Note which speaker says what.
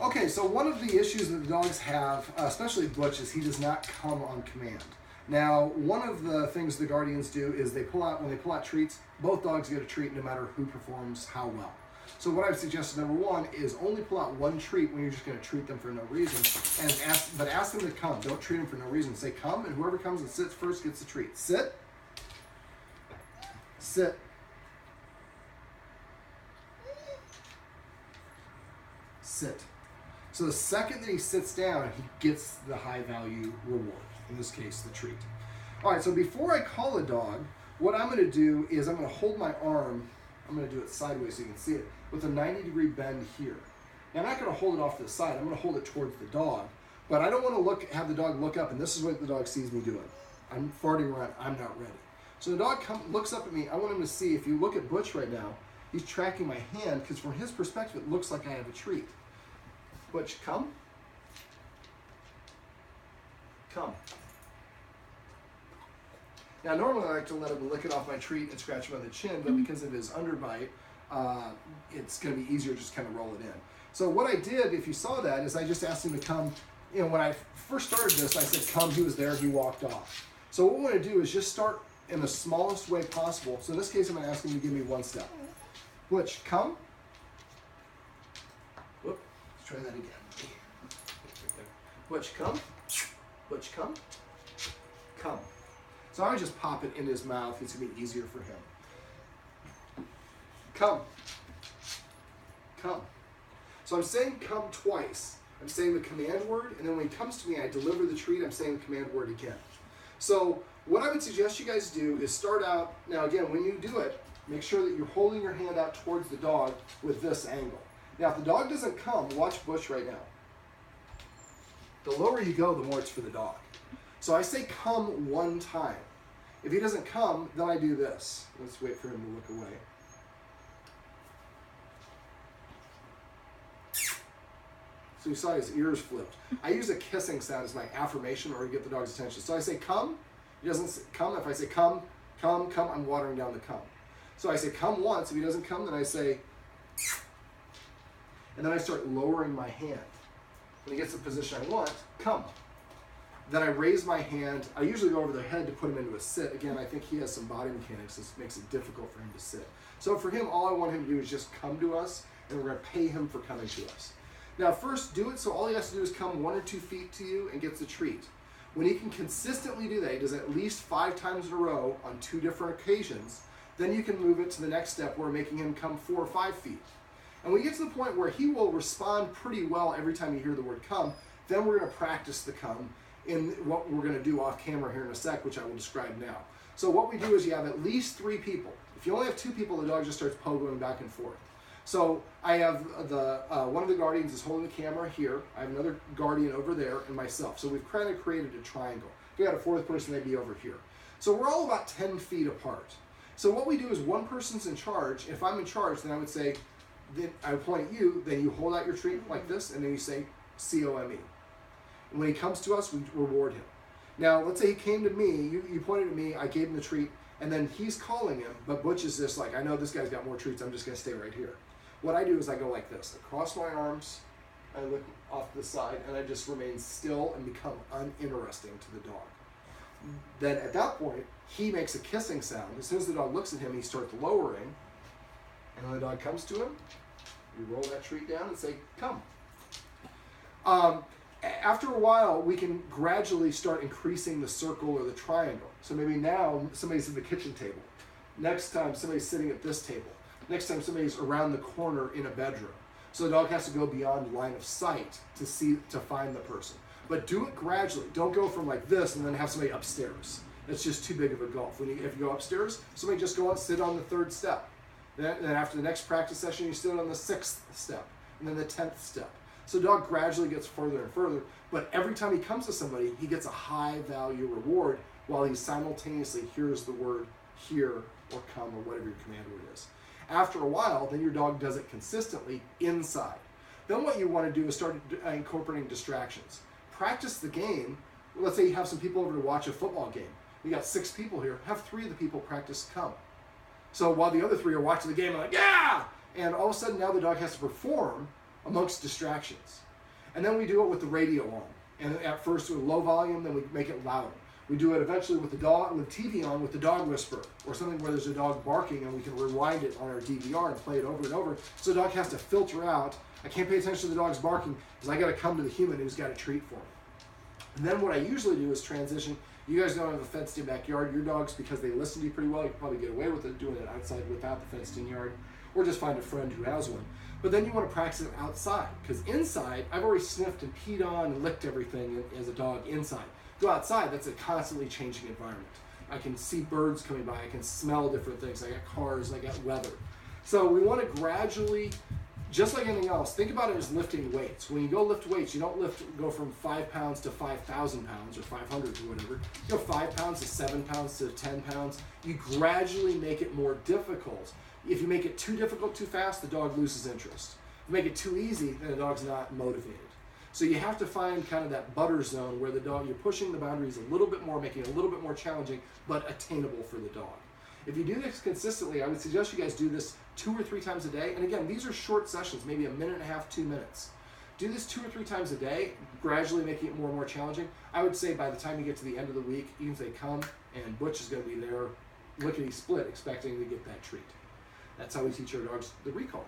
Speaker 1: Okay, so one of the issues that the dogs have, especially Butch, is he does not come on command. Now, one of the things the guardians do is when they pull out treats, both dogs get a treat no matter who performs how well. So what I've suggested, number one, is only pull out one treat when you're just going to treat them for no reason, but ask them to come. Don't treat them for no reason. Say come, and whoever comes and sits first gets the treat. Sit. Sit. Sit. So the second that he sits down, he gets the high value reward, in this case, the treat. All right, so before I call a dog, what I'm going to do is I'm going to hold my arm, I'm going to do it sideways so you can see it, with a 90-degree bend here. Now I'm not going to hold it off to the side, I'm going to hold it towards the dog, but I don't want to have the dog look up, and this is what the dog sees me doing. I'm farting around, I'm not ready. So the dog looks up at me, I want him to see, if you look at Butch right now, he's tracking my hand, because from his perspective, it looks like I have a treat. Butch, come. Come. Now, normally I like to let him lick it off my treat and scratch him on the chin, but because of his underbite, it's going to be easier to just kind of roll it in. So what I did, if you saw that, is I just asked him to come. You know, when I first started this, I said come, he was there, he walked off. So what we want to do is just start in the smallest way possible. So in this case, I'm going to ask him to give me one step. Butch, come. Whoop, let's try that again. Butch, come. Butch, come. Come. So I would just pop it in his mouth. It's going to be easier for him. Come. Come. So I'm saying come twice. I'm saying the command word, and then when he comes to me, I deliver the treat, I'm saying the command word again. So what I would suggest you guys do is start out, now again, when you do it, make sure that you're holding your hand out towards the dog with this angle. Now if the dog doesn't come, watch Butch right now. The lower you go, the more it's for the dog. So I say come one time. If he doesn't come, then I do this. Let's wait for him to look away. So you saw his ears flipped. I use a kissing sound as my affirmation or to get the dog's attention. So I say come. He doesn't come. If I say come, come, come, I'm watering down the come. So I say come once. If he doesn't come, then I say, and then I start lowering my hand. When he gets the position I want, come. Then I raise my hand. I usually go over their head to put him into a sit. Again, I think he has some body mechanics that makes it difficult for him to sit. So for him, all I want him to do is just come to us, and we're going to pay him for coming to us. Now first, do it so all he has to do is come 1 or 2 feet to you and gets a treat. When he can consistently do that, he does it at least 5 times in a row on 2 different occasions, then you can move it to the next step where making him come 4 or 5 feet. And when you get to the point where he will respond pretty well every time you hear the word come, then we're going to practice the come in what we're going to do off camera here in a sec, which I will describe now. So what we do is you have at least 3 people. If you only have 2 people, the dog just starts pogoing back and forth. So I have one of the guardians is holding the camera here. I have another guardian over there and myself. So we've kind of created a triangle. If we had a 4th person, they'd be over here. So we're all about 10 feet apart. So what we do is one person's in charge. If I'm in charge, then I would say, then I would point at you, then you hold out your treat like this, and then you say C-O-M-E. And when he comes to us, we reward him. Now, let's say he came to me, you pointed at me, I gave him the treat, and then he's calling him, but Butch is just like, I know this guy's got more treats, I'm just going to stay right here. What I do is I go like this. I cross my arms, I look off to the side, and I just remain still and become uninteresting to the dog. Then at that point, he makes a kissing sound. As soon as the dog looks at him, he starts lowering, and when the dog comes to him, we roll that treat down and say, come. After a while, we can gradually start increasing the circle or the triangle. So maybe now somebody's at the kitchen table. Next time, somebody's sitting at this table. Next time, somebody's around the corner in a bedroom. So the dog has to go beyond line of sight to find the person. But do it gradually. Don't go from like this and then have somebody upstairs. It's just too big of a gulf. If you go upstairs, somebody just go out and sit on the 3rd step. Then after the next practice session, you sit on the 6th step, and then the 10th step. So the dog gradually gets further and further, but every time he comes to somebody, he gets a high value reward while he simultaneously hears the word here or come or whatever your command word is. After a while, then your dog does it consistently inside. Then what you want to do is start incorporating distractions. Practice the game. Let's say you have some people over to watch a football game. You got 6 people here. Have 3 of the people practice come. So while the other 3 are watching the game, I'm like, yeah! And all of a sudden now the dog has to perform amongst distractions. And then we do it with the radio on. And at first with low volume, then we make it louder. We do it eventually with the dog, with TV on, with the dog whisperer, or something where there's a dog barking and we can rewind it on our DVR and play it over and over. So the dog has to filter out. I can't pay attention to the dog's barking because I got to come to the human who's got a treat for me. And then what I usually do is transition. You guys don't have a fenced-in backyard. Your dogs, because they listen to you pretty well, you can probably get away with it doing it outside without the fenced-in yard, or just find a friend who has one. But then you want to practice it outside, because inside, I've already sniffed and peed on and licked everything as a dog inside. Go outside, that's a constantly changing environment. I can see birds coming by, I can smell different things, I got cars, I got weather. So we want to gradually, just like anything else, think about it as lifting weights. When you go lift weights, you don't go from 5 pounds to 5,000 pounds or 500 or whatever. You go 5 pounds to 7 pounds to 10 pounds. You gradually make it more difficult. If you make it too difficult too fast, the dog loses interest. If you make it too easy, then the dog's not motivated. So you have to find kind of that butter zone where the dog, you're pushing the boundaries a little bit more, making it a little bit more challenging, but attainable for the dog. If you do this consistently, I would suggest you guys do this 2 or 3 times a day. And again, these are short sessions, maybe 1.5 minutes, 2 minutes. Do this 2 or 3 times a day, gradually making it more and more challenging. I would say by the time you get to the end of the week, you can say, come, and Butch is going to be there, lickety-split, expecting to get that treat. That's how we teach our dogs the recall.